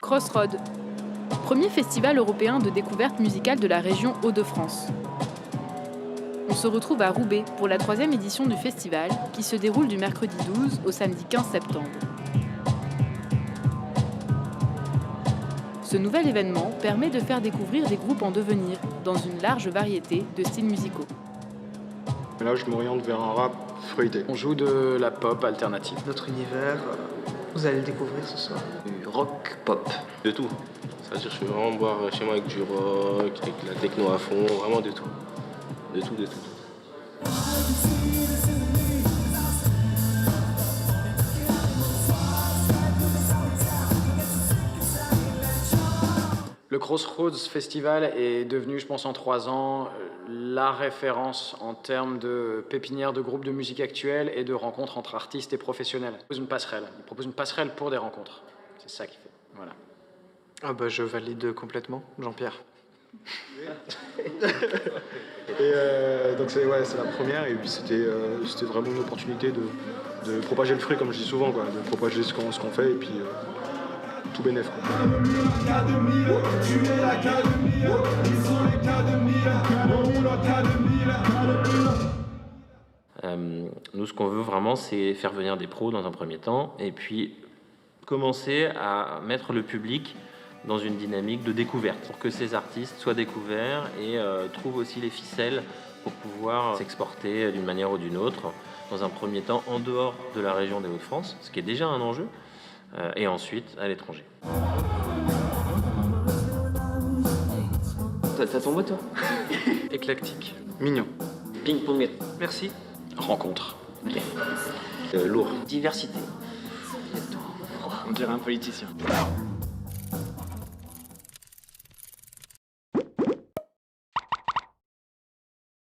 Crossroads, premier festival européen de découverte musicale de la région Hauts-de-France. On se retrouve à Roubaix pour la 3e édition du festival qui se déroule du mercredi 12 au samedi 15 septembre. Ce nouvel événement permet de faire découvrir des groupes en devenir dans une large variété de styles musicaux. Là, je m'oriente vers un rap feuilleté. On joue de la pop alternative. Notre univers, vous allez le découvrir ce soir. Du rock pop. De tout. C'est-à-dire je vais vraiment boire chez moi avec du rock, avec la techno à fond, vraiment de tout. De tout, de tout. Le Crossroads Festival est devenu, je pense, en 3 ans, la référence en termes de pépinière de groupes de musique actuelle et de rencontres entre artistes et professionnels. Il propose une passerelle pour des rencontres. C'est ça qu'il fait. Voilà. Ah bah je valide complètement, Jean-Pierre. Et donc c'est la première, et puis c'était vraiment une opportunité de propager le fruit, comme je dis souvent, quoi, de propager ce qu'on fait, et puis tout bénef, quoi. Nous, ce qu'on veut vraiment, c'est faire venir des pros dans un premier temps, et puis commencer à mettre le public dans une dynamique de découverte, pour que ces artistes soient découverts et trouvent aussi les ficelles pour pouvoir s'exporter d'une manière ou d'une autre, dans un premier temps en dehors de la région des Hauts-de-France, ce qui est déjà un enjeu, et ensuite à l'étranger. T'as ton mot, toi? Éclectique. Mignon. Ping-pong. Merci. Rencontre. Ok. Lourd. Diversité. On dirait un politicien.